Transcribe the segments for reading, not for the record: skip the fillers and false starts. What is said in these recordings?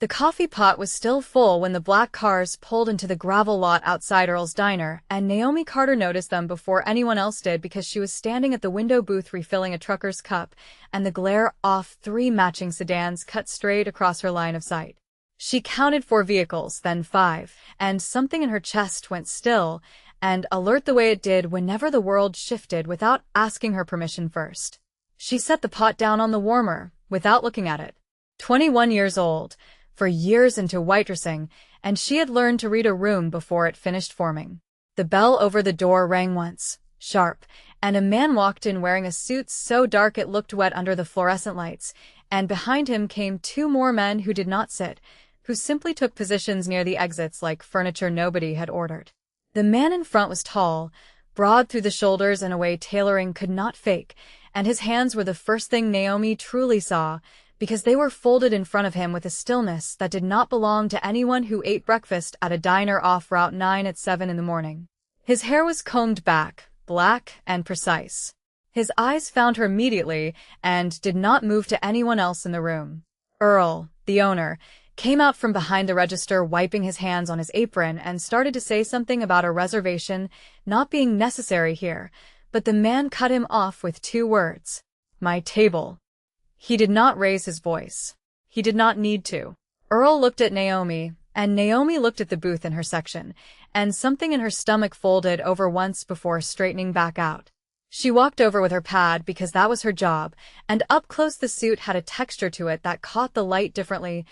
The coffee pot was still full when the black cars pulled into the gravel lot outside Earl's diner, and Naomi Carter noticed them before anyone else did because she was standing at the window booth refilling a trucker's cup, and the glare off 3 matching sedans cut straight across her line of sight. She counted 4 vehicles, then 5, and something in her chest went still, and alert the way it did whenever the world shifted without asking her permission first. She set the pot down on the warmer, without looking at it. 21 years old, for years into waitressing, and she had learned to read a room before it finished forming. The bell over the door rang once, sharp, and a man walked in wearing a suit so dark it looked wet under the fluorescent lights, and behind him came 2 more men who did not sit, who simply took positions near the exits like furniture nobody had ordered. The man in front was tall, broad through the shoulders in a way tailoring could not fake, and his hands were the first thing Naomi truly saw, because they were folded in front of him with a stillness that did not belong to anyone who ate breakfast at a diner off Route 9 at 7 in the morning. His hair was combed back, black and precise. His eyes found her immediately and did not move to anyone else in the room. Earl, the owner, came out from behind the register wiping his hands on his apron and started to say something about a reservation not being necessary here, but the man cut him off with 2 words. "My table." He did not raise his voice. He did not need to. Earl looked at Naomi, and Naomi looked at the booth in her section, and something in her stomach folded over once before straightening back out. She walked over with her pad because that was her job, and up close the suit had a texture to it that caught the light differently,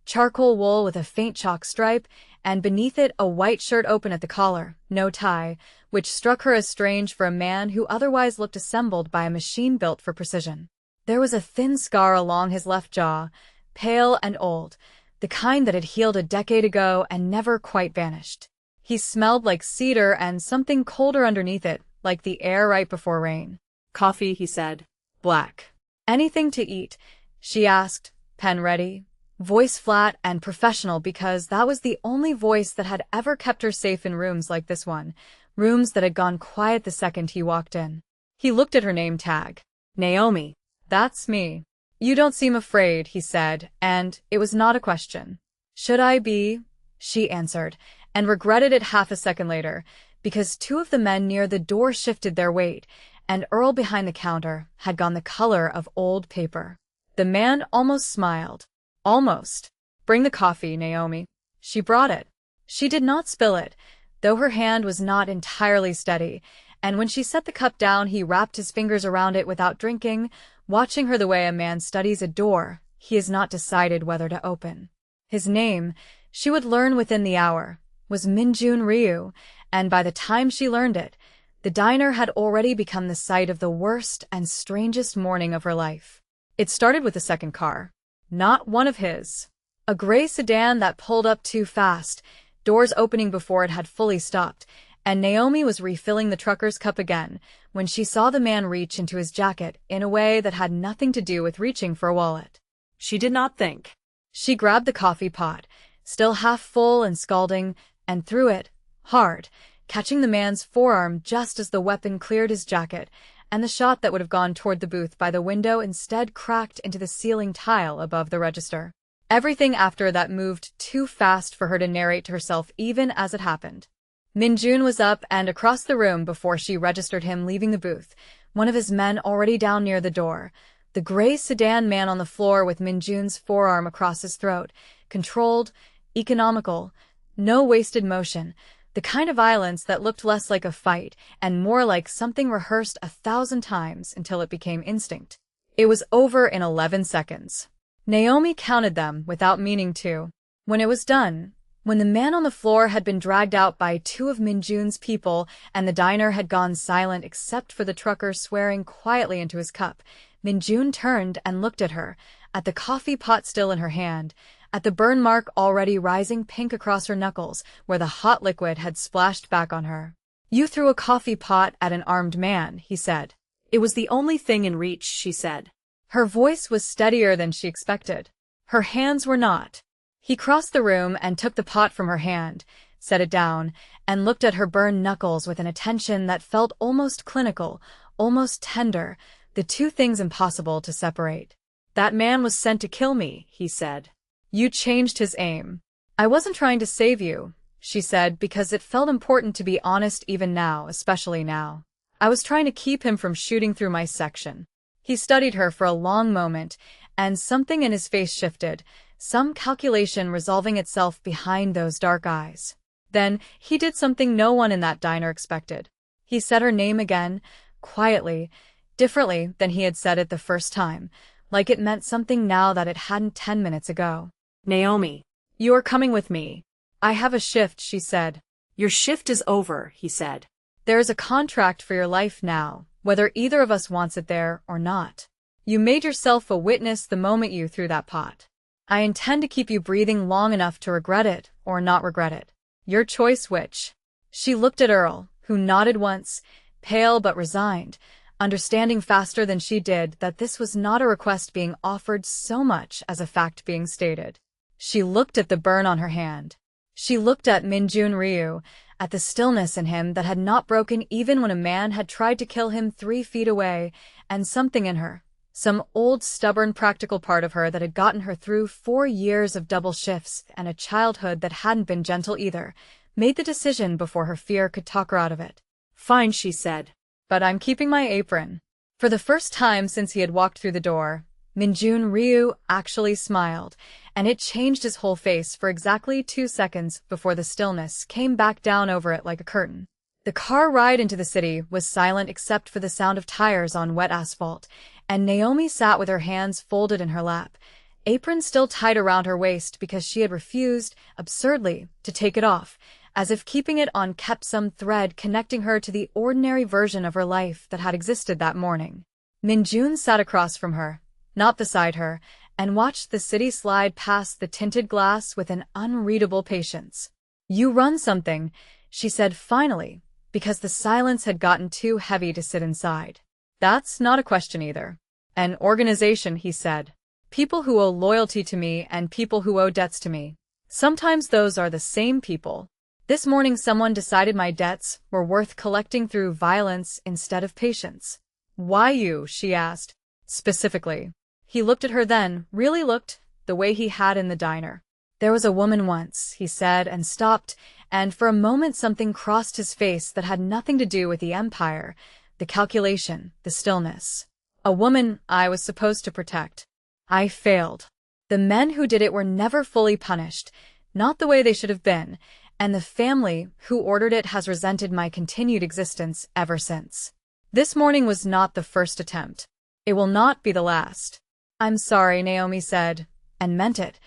charcoal wool with a faint chalk stripe, and beneath it a white shirt open at the collar, no tie, which struck her as strange for a man who otherwise looked assembled by a machine built for precision. There was a thin scar along his left jaw, pale and old, the kind that had healed a decade ago and never quite vanished. He smelled like cedar and something colder underneath it, like the air right before rain. "Coffee," he said. "Black." "Anything to eat?" she asked, pen ready, voice flat and professional because that was the only voice that had ever kept her safe in rooms like this one, rooms that had gone quiet the second he walked in. He looked at her name tag. "Naomi." "That's me." "You don't seem afraid," he said, and it was not a question. "Should I be?" she answered, and regretted it half a second later, because 2 of the men near the door shifted their weight, and Earl behind the counter had gone the color of old paper. The man almost smiled. Almost. "Bring the coffee, Naomi." She brought it. She did not spill it, though her hand was not entirely steady, and when she set the cup down he wrapped his fingers around it without drinking, watching her the way a man studies a door he has not decided whether to open. His name, she would learn within the hour, was Minjun Ryu, and by the time she learned it, the diner had already become the site of the worst and strangest morning of her life. It started with the second car. Not one of his. A gray sedan that pulled up too fast, doors opening before it had fully stopped, and Naomi was refilling the trucker's cup again when she saw the man reach into his jacket in a way that had nothing to do with reaching for a wallet. She did not think. She grabbed the coffee pot, still half full and scalding, and threw it, hard, catching the man's forearm just as the weapon cleared his jacket, and the shot that would have gone toward the booth by the window instead cracked into the ceiling tile above the register. Everything after that moved too fast for her to narrate to herself even as it happened. Minjun was up and across the room before she registered him leaving the booth, one of his men already down near the door, the gray sedan man on the floor with Minjun's forearm across his throat, controlled, economical, no wasted motion, the kind of violence that looked less like a fight and more like something rehearsed 1,000 times until it became instinct. It was over in 11 seconds. Naomi counted them without meaning to. When it was done, when the man on the floor had been dragged out by 2 of Minjun's people and the diner had gone silent except for the trucker swearing quietly into his cup, Minjun turned and looked at her, at the coffee pot still in her hand, at the burn mark already rising pink across her knuckles where the hot liquid had splashed back on her. "You threw a coffee pot at an armed man," he said. "It was the only thing in reach," she said. Her voice was steadier than she expected. Her hands were not. He crossed the room and took the pot from her hand, set it down, and looked at her burned knuckles with an attention that felt almost clinical, almost tender, the 2 things impossible to separate. "That man was sent to kill me," he said. You changed his aim. I wasn't trying to save you, she said, because it felt important to be honest even now, especially now. I was trying to keep him from shooting through my section. He studied her for a long moment, and something in his face shifted, some calculation resolving itself behind those dark eyes. Then, he did something no one in that diner expected. He said her name again, quietly, differently than he had said it the first time, like it meant something now that it hadn't 10 minutes ago. Naomi. You're coming with me. I have a shift, she said. Your shift is over, he said. There is a contract for your life now, whether either of us wants it there or not. You made yourself a witness the moment you threw that pot. I intend to keep you breathing long enough to regret it or not regret it. Your choice which. She looked at Earl, who nodded once, pale but resigned, understanding faster than she did that this was not a request being offered so much as a fact being stated. She looked at the burn on her hand. She looked at Minjun Ryu, at the stillness in him that had not broken even when a man had tried to kill him 3 feet away, and something in her, some old stubborn practical part of her that had gotten her through 4 years of double shifts and a childhood that hadn't been gentle either, made the decision before her fear could talk her out of it. Fine, she said. But I'm keeping my apron. For the first time since he had walked through the door, Minjun Ryu actually smiled, and it changed his whole face for exactly 2 seconds before the stillness came back down over it like a curtain. The car ride into the city was silent except for the sound of tires on wet asphalt, and Naomi sat with her hands folded in her lap, apron still tied around her waist because she had refused, absurdly, to take it off, as if keeping it on kept some thread connecting her to the ordinary version of her life that had existed that morning. Minjun sat across from her, not beside her, and watched the city slide past the tinted glass with an unreadable patience. You run something, she said finally, because the silence had gotten too heavy to sit inside. That's not a question either. An organization, he said. People who owe loyalty to me and people who owe debts to me. Sometimes those are the same people. This morning someone decided my debts were worth collecting through violence instead of patience. Why you? She asked. Specifically. He looked at her then, really looked, the way he had in the diner. There was a woman once, he said, and stopped, and for a moment something crossed his face that had nothing to do with the empire, the calculation, the stillness. A woman I was supposed to protect. I failed. The men who did it were never fully punished, not the way they should have been, and the family who ordered it has resented my continued existence ever since. This morning was not the first attempt. It will not be the last. I'm sorry, Naomi said, and meant it,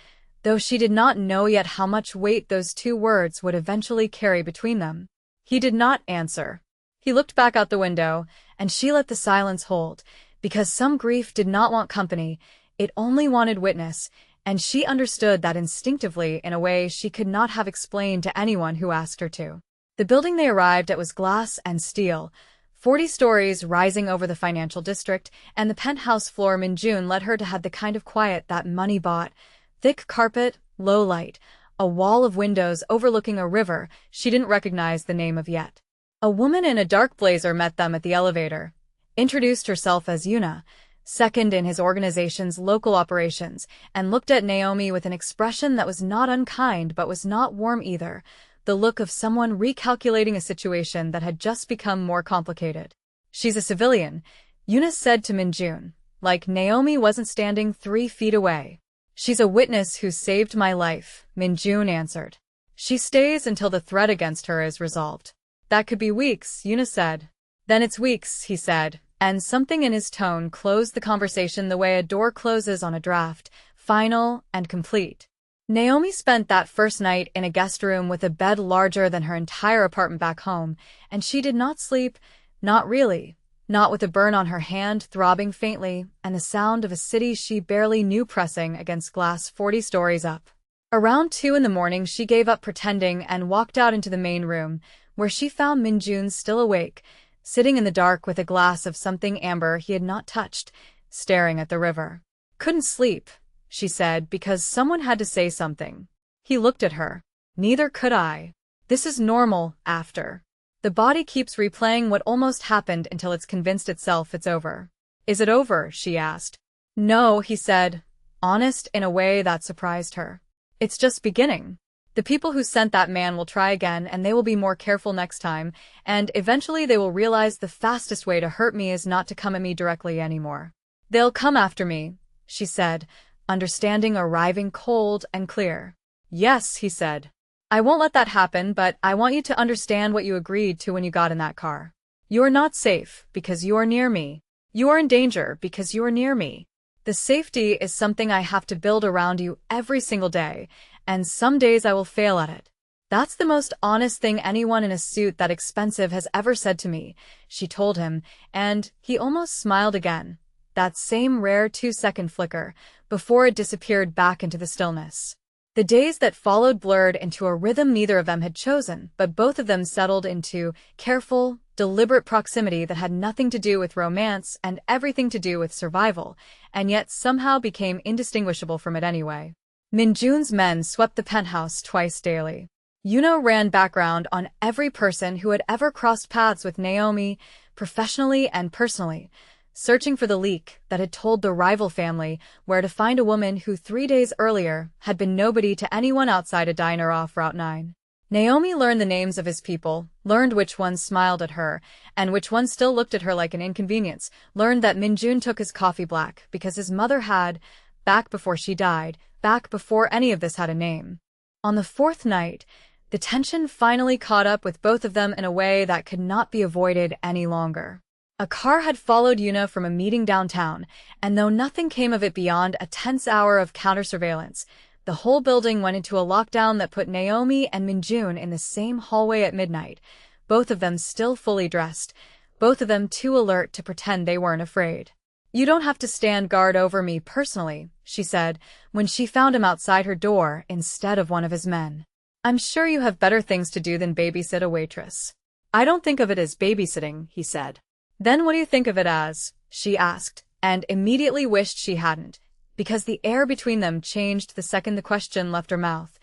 though she did not know yet how much weight those 2 words would eventually carry between them. He did not answer. He looked back out the window, and she let the silence hold, because some grief did not want company, it only wanted witness, and she understood that instinctively in a way she could not have explained to anyone who asked her to. The building they arrived at was glass and steel, 40 stories rising over the financial district, and the penthouse floor Minjun led her to had the kind of quiet that money bought. Thick carpet, low light, a wall of windows overlooking a river she didn't recognize the name of yet. A woman in a dark blazer met them at the elevator, introduced herself as Yuna, second in his organization's local operations, and looked at Naomi with an expression that was not unkind but was not warm either, the look of someone recalculating a situation that had just become more complicated. She's a civilian, Yuna said to Minjun, like Naomi wasn't standing 3 feet away. She's a witness who saved my life, Minjun answered. She stays until the threat against her is resolved. That could be weeks, Yuna said. Then it's weeks, he said, and something in his tone closed the conversation the way a door closes on a draft, final and complete. Naomi spent that first night in a guest room with a bed larger than her entire apartment back home, and she did not sleep, not really, not with a burn on her hand throbbing faintly and the sound of a city she barely knew pressing against glass 40 stories up. Around 2 in the morning she gave up pretending and walked out into the main room, where she found Minjun still awake, sitting in the dark with a glass of something amber he had not touched, staring at the river. Couldn't sleep, she said, because someone had to say something. He looked at her. Neither could I. This is normal, after. The body keeps replaying what almost happened until it's convinced itself it's over. Is it over? She asked. No, he said. honest in a way that surprised her. It's just beginning. The people who sent that man will try again, and they will be more careful next time, and eventually they will realize the fastest way to hurt me is not to come at me directly anymore. They'll come after me, she said, understanding arriving cold and clear. Yes, he said. I won't let that happen, but I want you to understand what you agreed to when you got in that car. You are not safe because you are near me. You are in danger because you are near me. The safety is something I have to build around you every single day, and some days I will fail at it. That's the most honest thing anyone in a suit that expensive has ever said to me, she told him, and he almost smiled again. That same rare 2-second flicker, before it disappeared back into the stillness. The days that followed blurred into a rhythm neither of them had chosen, but both of them settled into careful, deliberate proximity that had nothing to do with romance and everything to do with survival, and yet somehow became indistinguishable from it anyway. Minjun's men swept the penthouse twice daily. Yuno ran background on every person who had ever crossed paths with Naomi, professionally and personally, searching for the leak that had told the rival family where to find a woman who 3 days earlier had been nobody to anyone outside a diner off Route 9. Naomi learned the names of his people, learned which ones smiled at her, and which ones still looked at her like an inconvenience, learned that Minjun took his coffee black because his mother had, back before she died, back before any of this had a name. On the 4th night, the tension finally caught up with both of them in a way that could not be avoided any longer. A car had followed Yuna from a meeting downtown, and though nothing came of it beyond a tense hour of counter-surveillance, the whole building went into a lockdown that put Naomi and Minjun in the same hallway at midnight, both of them still fully dressed, both of them too alert to pretend they weren't afraid. You don't have to stand guard over me personally, she said, when she found him outside her door instead of one of his men. I'm sure you have better things to do than babysit a waitress. I don't think of it as babysitting, he said. Then what do you think of it as? She asked, and immediately wished she hadn't, because the air between them changed the second the question left her mouth,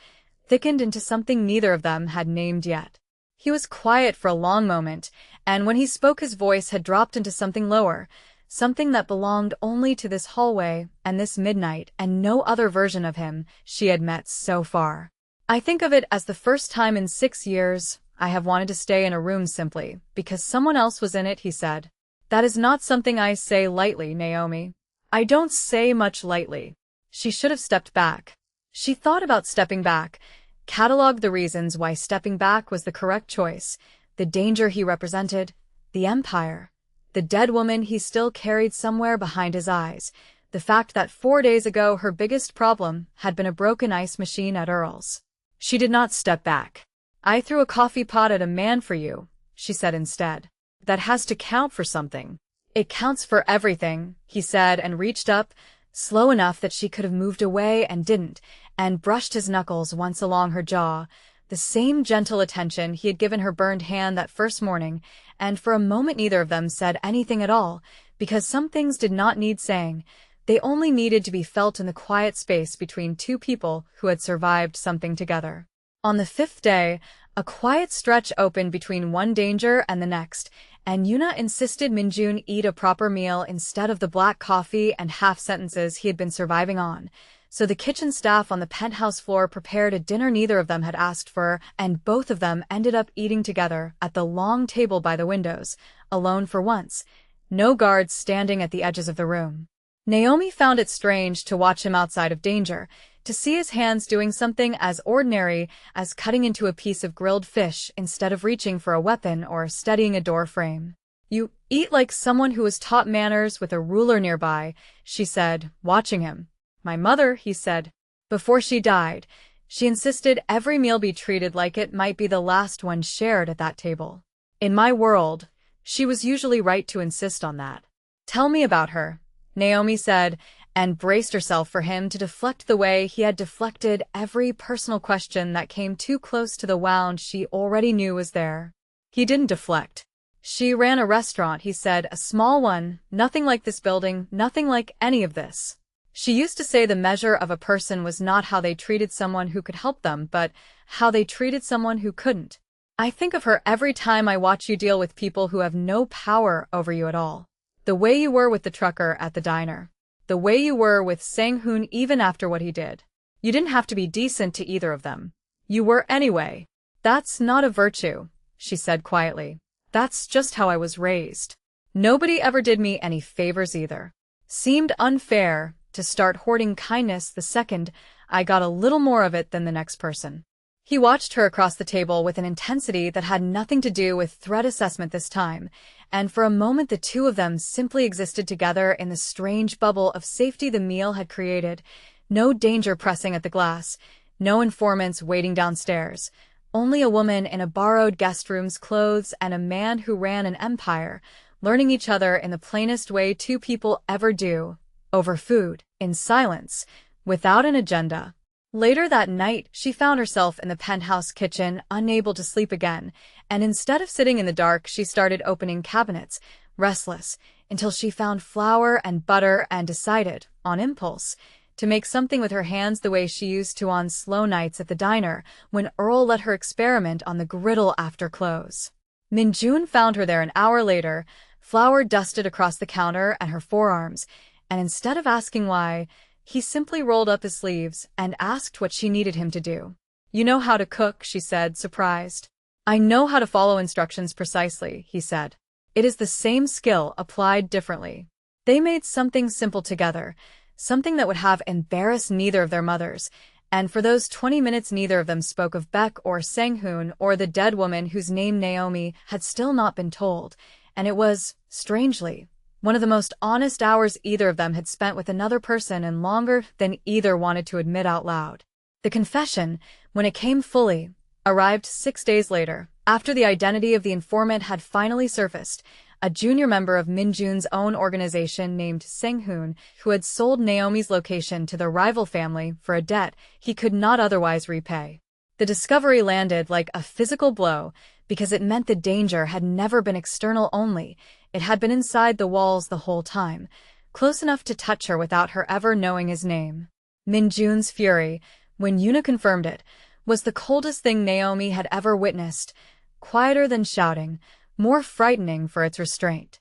thickened into something neither of them had named yet. He was quiet for a long moment, and when he spoke his voice had dropped into something lower, something that belonged only to this hallway and this midnight and no other version of him she had met so far. I think of it as the first time in 6 years I have wanted to stay in a room simply because someone else was in it, he said. That is not something I say lightly, Naomi. I don't say much lightly. She should have stepped back. She thought about stepping back, catalogued the reasons why stepping back was the correct choice, the danger he represented, the empire, the dead woman he still carried somewhere behind his eyes, the fact that 4 days ago her biggest problem had been a broken ice machine at Earl's. She did not step back. I threw a coffee pot at a man for you, she said instead. That has to count for something. It counts for everything, he said and reached up, slow enough that she could have moved away and didn't, and brushed his knuckles once along her jaw, the same gentle attention he had given her burned hand that first morning, and for a moment neither of them said anything at all, because some things did not need saying. They only needed to be felt in the quiet space between two people who had survived something together. On the 5th day, a quiet stretch opened between one danger and the next, and Yuna insisted Minjun eat a proper meal instead of the black coffee and half-sentences he had been surviving on. So the kitchen staff on the penthouse floor prepared a dinner neither of them had asked for, and both of them ended up eating together at the long table by the windows, alone for once, no guards standing at the edges of the room. Naomi found it strange to watch him outside of danger, to see his hands doing something as ordinary as cutting into a piece of grilled fish instead of reaching for a weapon or steadying a door frame. You eat like someone who was taught manners with a ruler nearby, she said, watching him. My mother, he said. Before she died, she insisted every meal be treated like it might be the last one shared at that table. In my world, she was usually right to insist on that. Tell me about her, Naomi said, and braced herself for him to deflect the way he had deflected every personal question that came too close to the wound she already knew was there. He didn't deflect. She ran a restaurant, he said, a small one, nothing like this building, nothing like any of this. She used to say the measure of a person was not how they treated someone who could help them, but how they treated someone who couldn't. I think of her every time I watch you deal with people who have no power over you at all. The way you were with the trucker at the diner. The way you were with Sang-hoon even after what he did. You didn't have to be decent to either of them. You were anyway. That's not a virtue, she said quietly. That's just how I was raised. Nobody ever did me any favors either. Seemed unfair to start hoarding kindness the second I got a little more of it than the next person. He watched her across the table with an intensity that had nothing to do with threat assessment this time, and for a moment the two of them simply existed together in the strange bubble of safety the meal had created. No danger pressing at the glass, no informants waiting downstairs, only a woman in a borrowed guest room's clothes and a man who ran an empire, learning each other in the plainest way two people ever do, over food, in silence, without an agenda. Later that night, she found herself in the penthouse kitchen, unable to sleep again, and instead of sitting in the dark, she started opening cabinets, restless, until she found flour and butter and decided, on impulse, to make something with her hands the way she used to on slow nights at the diner when Earl let her experiment on the griddle after close. Min-jun found her there an hour later, flour dusted across the counter and her forearms, and instead of asking why, he simply rolled up his sleeves and asked what she needed him to do. You know how to cook, she said, surprised. I know how to follow instructions precisely, he said. It is the same skill applied differently. They made something simple together, something that would have embarrassed neither of their mothers, and for those 20 minutes neither of them spoke of Beck or Sang-hoon or the dead woman whose name Naomi had still not been told, and it was, strangely, one of the most honest hours either of them had spent with another person and longer than either wanted to admit out loud. The confession, when it came fully, arrived 6 days later, after the identity of the informant had finally surfaced, a junior member of Min-jun's own organization named Sang-hoon, who had sold Naomi's location to the rival family for a debt he could not otherwise repay. The discovery landed like a physical blow because it meant the danger had never been external only, it had been inside the walls the whole time, close enough to touch her without her ever knowing his name. Min-jun's fury, when Yuna confirmed it, was the coldest thing Naomi had ever witnessed, quieter than shouting, more frightening for its restraint.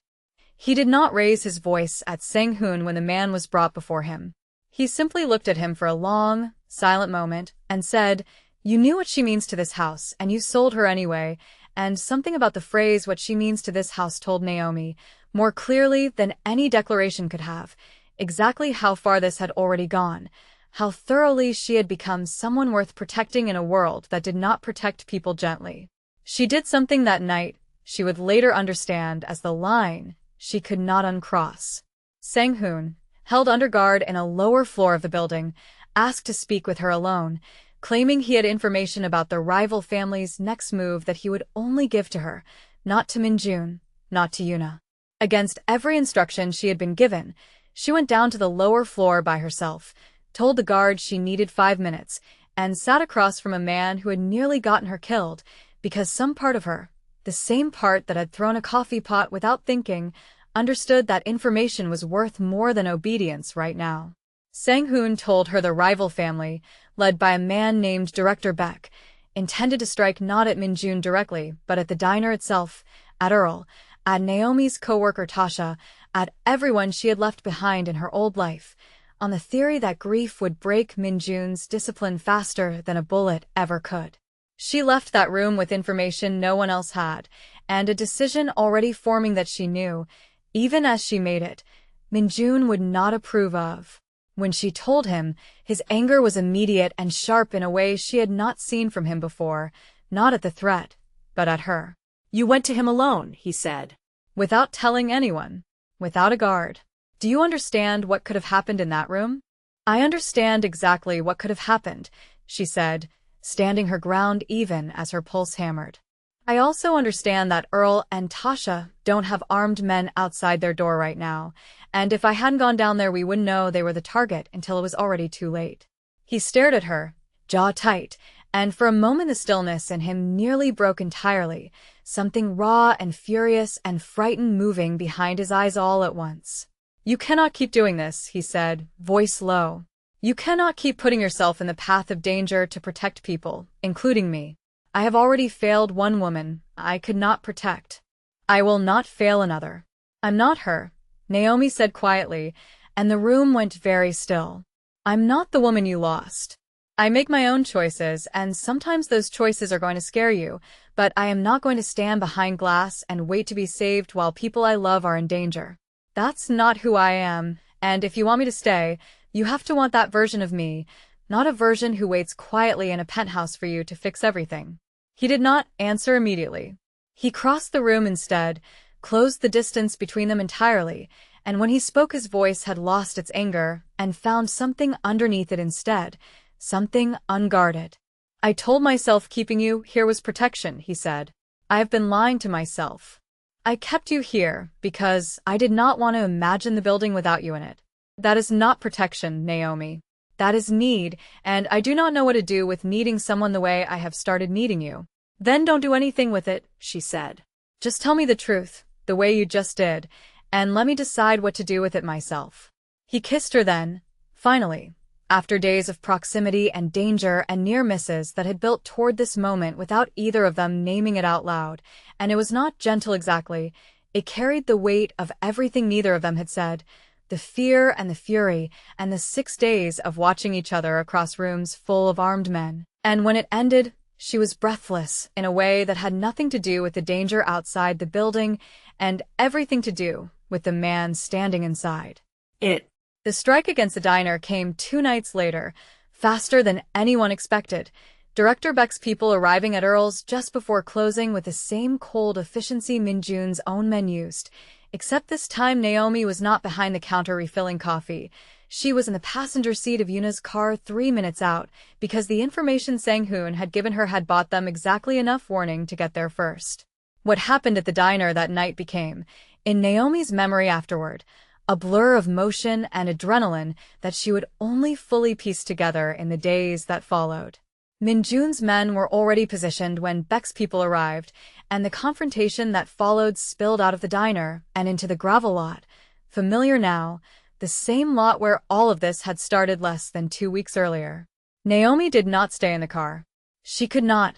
He did not raise his voice at Sang-hoon when the man was brought before him. He simply looked at him for a long, silent moment and said, You knew what she means to this house, and you sold her anyway, and something about the phrase what she means to this house told Naomi, more clearly than any declaration could have, exactly how far this had already gone, how thoroughly she had become someone worth protecting in a world that did not protect people gently. She did something that night she would later understand as the line she could not uncross. Sang-hoon, held under guard in a lower floor of the building, asked to speak with her alone, claiming he had information about the rival family's next move that he would only give to her, not to Min-jun, not to Yuna. Against every instruction she had been given, she went down to the lower floor by herself, told the guard she needed 5 minutes, and sat across from a man who had nearly gotten her killed, because some part of her, the same part that had thrown a coffee pot without thinking, understood that information was worth more than obedience right now. Sang-hoon told her the rival family, led by a man named Director Beck, intended to strike not at Min-jun directly, but at the diner itself, at Earl, at Naomi's co-worker Tasha, at everyone she had left behind in her old life, on the theory that grief would break Min-jun's discipline faster than a bullet ever could. She left that room with information no one else had, and a decision already forming that she knew, even as she made it, Min-jun would not approve of. When she told him, his anger was immediate and sharp in a way she had not seen from him before, not at the threat, but at her. You went to him alone, he said. Without telling anyone. Without a guard. Do you understand what could have happened in that room? I understand exactly what could have happened, she said, standing her ground even as her pulse hammered. I also understand that Earl and Tasha don't have armed men outside their door right now, and if I hadn't gone down there we wouldn't know they were the target until it was already too late. He stared at her, jaw tight, and for a moment the stillness in him nearly broke entirely, something raw and furious and frightened moving behind his eyes all at once. You cannot keep doing this, he said, voice low. You cannot keep putting yourself in the path of danger to protect people, including me. I have already failed one woman I could not protect. I will not fail another. I'm not her, Naomi said quietly, and the room went very still. I'm not the woman you lost. I make my own choices, and sometimes those choices are going to scare you, but I am not going to stand behind glass and wait to be saved while people I love are in danger. That's not who I am, and if you want me to stay, you have to want that version of me, not a version who waits quietly in a penthouse for you to fix everything. He did not answer immediately. He crossed the room instead, closed the distance between them entirely, and when he spoke his voice had lost its anger and found something underneath it instead, something unguarded. I told myself keeping you here was protection, he said. I have been lying to myself. I kept you here because I did not want to imagine the building without you in it. That is not protection, Naomi. That is need, and I do not know what to do with needing someone the way I have started needing you. Then don't do anything with it, she said. Just tell me the truth, the way you just did, and let me decide what to do with it myself. He kissed her then, finally, after days of proximity and danger and near misses that had built toward this moment without either of them naming it out loud, and it was not gentle exactly. It carried the weight of everything neither of them had said, the fear and the fury, and the 6 days of watching each other across rooms full of armed men. And when it ended, she was breathless in a way that had nothing to do with the danger outside the building and everything to do with the man standing inside. The strike against the diner came 2 nights later, faster than anyone expected. Director Beck's people arriving at Earl's just before closing with the same cold efficiency Min-jun's own men used. Except this time Naomi was not behind the counter refilling coffee. She was in the passenger seat of Yuna's car 3 minutes out, because the information Sang-hoon had given her had bought them exactly enough warning to get there first. What happened at the diner that night became, in Naomi's memory afterward, a blur of motion and adrenaline that she would only fully piece together in the days that followed. Min-jun's men were already positioned when Beck's people arrived, and the confrontation that followed spilled out of the diner and into the gravel lot, familiar now, the same lot where all of this had started less than 2 weeks earlier. Naomi did not stay in the car. She could not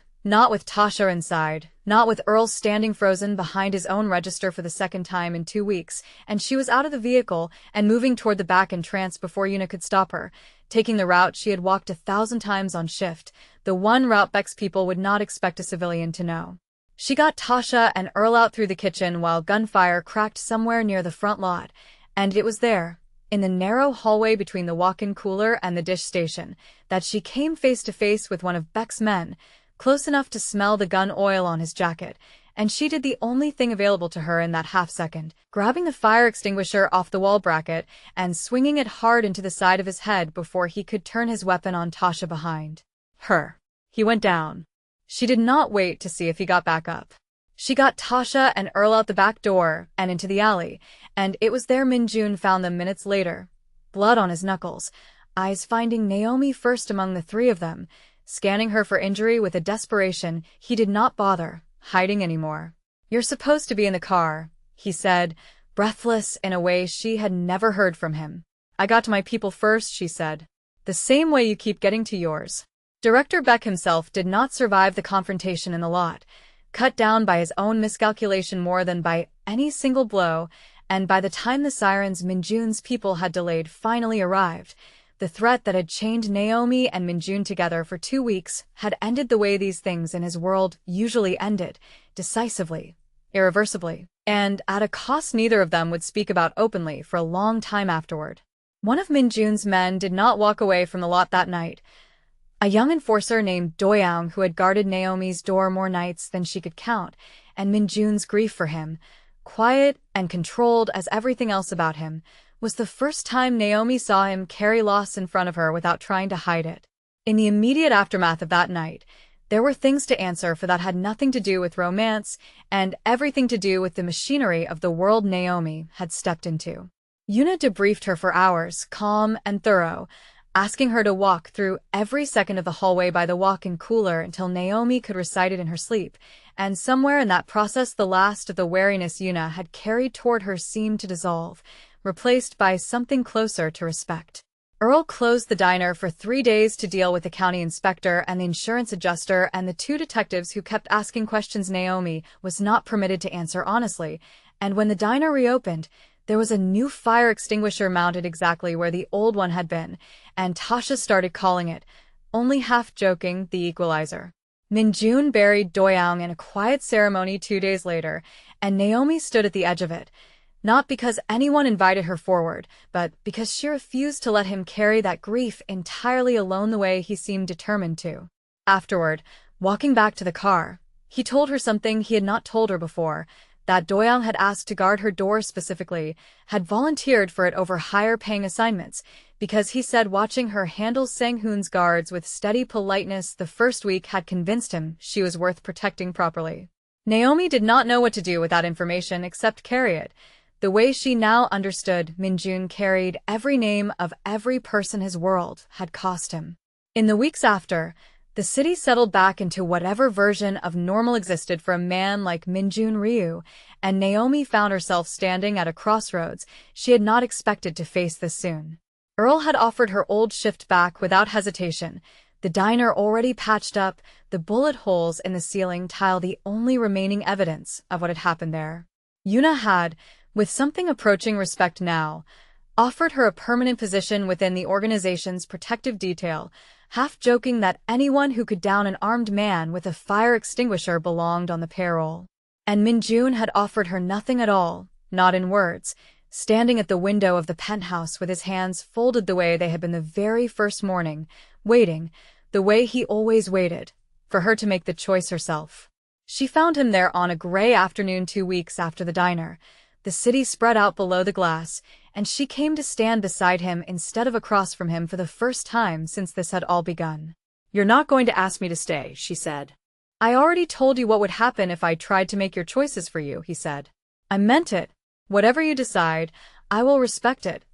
with Tasha inside, not with Earl standing frozen behind his own register for the second time in 2 weeks, and she was out of the vehicle and moving toward the back in trance before Yuna could stop her, taking the route she had walked 1,000 times on shift, the one route Beck's people would not expect a civilian to know. She got Tasha and Earl out through the kitchen while gunfire cracked somewhere near the front lot, and it was there, in the narrow hallway between the walk-in cooler and the dish station, that she came face to face with one of Beck's men, close enough to smell the gun oil on his jacket, and she did the only thing available to her in that half-second, grabbing the fire extinguisher off the wall bracket and swinging it hard into the side of his head before he could turn his weapon on Tasha behind her. He went down. She did not wait to see if he got back up. She got Tasha and Earl out the back door and into the alley, and it was there Min-jun found them minutes later, blood on his knuckles, eyes finding Naomi first among the 3 of them, scanning her for injury with a desperation he did not bother hiding anymore. You're supposed to be in the car, he said, breathless in a way she had never heard from him. I got to my people first, she said. The same way you keep getting to yours. Director Beck himself did not survive the confrontation in the lot, cut down by his own miscalculation more than by any single blow, and by the time the sirens Min-jun's people had delayed finally arrived, the threat that had chained Naomi and Min-jun together for 2 weeks had ended the way these things in his world usually ended, decisively, irreversibly, and at a cost neither of them would speak about openly for a long time afterward. One of Min-jun's men did not walk away from the lot that night, a young enforcer named Doyoung who had guarded Naomi's door more nights than she could count, and Min-jun's grief for him, quiet and controlled as everything else about him, was the first time Naomi saw him carry loss in front of her without trying to hide it. In the immediate aftermath of that night, there were things to answer for that had nothing to do with romance and everything to do with the machinery of the world Naomi had stepped into. Yuna debriefed her for hours, calm and thorough, asking her to walk through every second of the hallway by the walk-in cooler until Naomi could recite it in her sleep, and somewhere in that process the last of the wariness Yuna had carried toward her seemed to dissolve, replaced by something closer to respect. Earl closed the diner for 3 days to deal with the county inspector and the insurance adjuster and the 2 detectives who kept asking questions Naomi was not permitted to answer honestly, and when the diner reopened, there was a new fire extinguisher mounted exactly where the old one had been, and Tasha started calling it, only half joking, the equalizer. Minjun buried Doyoung in a quiet ceremony 2 days later, and Naomi stood at the edge of it, not because anyone invited her forward, but because she refused to let him carry that grief entirely alone the way he seemed determined to. Afterward, walking back to the car, he told her something he had not told her before, that Doyoung had asked to guard her door specifically, had volunteered for it over higher-paying assignments, because he said watching her handle Sang-hoon's guards with steady politeness the first week had convinced him she was worth protecting properly. Naomi did not know what to do with that information except carry it. The way she now understood Minjun carried every name of every person his world had cost him. In the weeks after, the city settled back into whatever version of normal existed for a man like Minjun Ryu, and Naomi found herself standing at a crossroads she had not expected to face this soon. Earl had offered her old shift back without hesitation, the diner already patched up, the bullet holes in the ceiling tile the only remaining evidence of what had happened there. Yuna had, with something approaching respect now, offered her a permanent position within the organization's protective detail, half-joking that anyone who could down an armed man with a fire extinguisher belonged on the payroll. And Minjun had offered her nothing at all, not in words, standing at the window of the penthouse with his hands folded the way they had been the very first morning, waiting, the way he always waited, for her to make the choice herself. She found him there on a gray afternoon 2 weeks after the diner, the city spread out below the glass, and she came to stand beside him instead of across from him for the first time since this had all begun. "You're not going to ask me to stay," she said. "I already told you what would happen if I tried to make your choices for you," he said. "I meant it. Whatever you decide, I will respect it,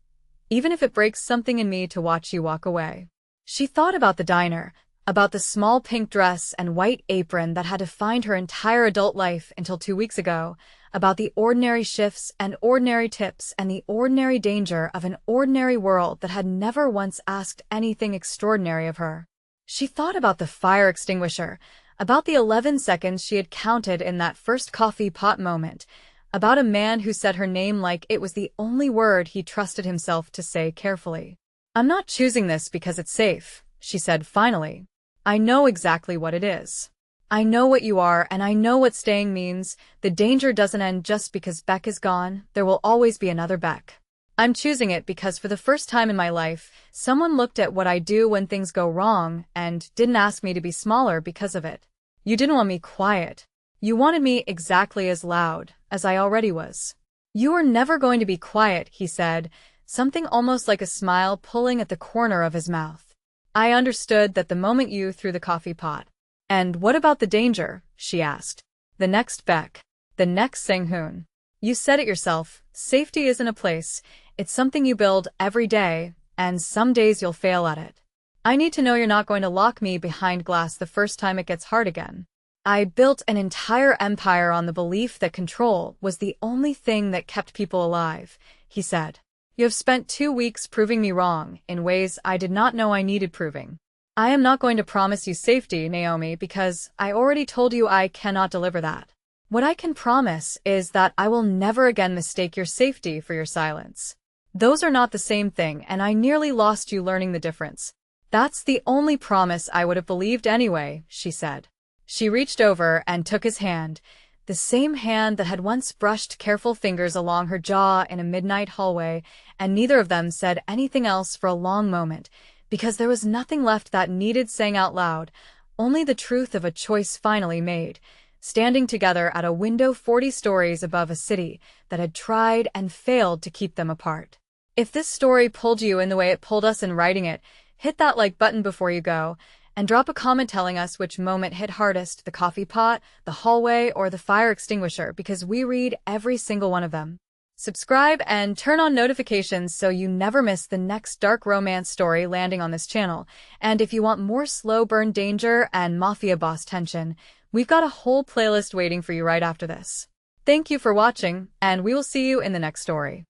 even if it breaks something in me to watch you walk away." She thought about the diner, about the small pink dress and white apron that had defined her entire adult life until 2 weeks ago, about the ordinary shifts and ordinary tips and the ordinary danger of an ordinary world that had never once asked anything extraordinary of her. She thought about the fire extinguisher, about the 11 seconds she had counted in that first coffee pot moment, about a man who said her name like it was the only word he trusted himself to say carefully. "I'm not choosing this because it's safe," she said finally. "I know exactly what it is. I know what you are, and I know what staying means. The danger doesn't end just because Beck is gone. There will always be another Beck. I'm choosing it because for the first time in my life, someone looked at what I do when things go wrong and didn't ask me to be smaller because of it. You didn't want me quiet. You wanted me exactly as loud as I already was." "You were never going to be quiet," he said, something almost like a smile pulling at the corner of his mouth. "I understood that the moment you threw the coffee pot." "And what about the danger?" she asked. "The next Beck. The next Sang-hoon. You said it yourself, safety isn't a place, it's something you build every day, and some days you'll fail at it. I need to know you're not going to lock me behind glass the first time it gets hard again. I built an entire empire on the belief that control was the only thing that kept people alive," he said. "You have spent 2 weeks proving me wrong in ways I did not know I needed proving. I am not going to promise you safety, Naomi, because I already told you I cannot deliver that. What I can promise is that I will never again mistake your safety for your silence. Those are not the same thing, and I nearly lost you learning the difference. That's the only promise I would have believed anyway," she said. She reached over and took his hand, the same hand that had once brushed careful fingers along her jaw in a midnight hallway, and neither of them said anything else for a long moment, because there was nothing left that needed saying out loud, only the truth of a choice finally made, standing together at a window 40 stories above a city that had tried and failed to keep them apart. If this story pulled you in the way it pulled us in writing it, hit that like button before you go, and drop a comment telling us which moment hit hardest, the coffee pot, the hallway, or the fire extinguisher, because we read every single one of them. Subscribe and turn on notifications so you never miss the next dark romance story landing on this channel. And if you want more slow burn danger and Mafia boss tension, we've got a whole playlist waiting for you right after this. Thank you for watching, and we will see you in the next story.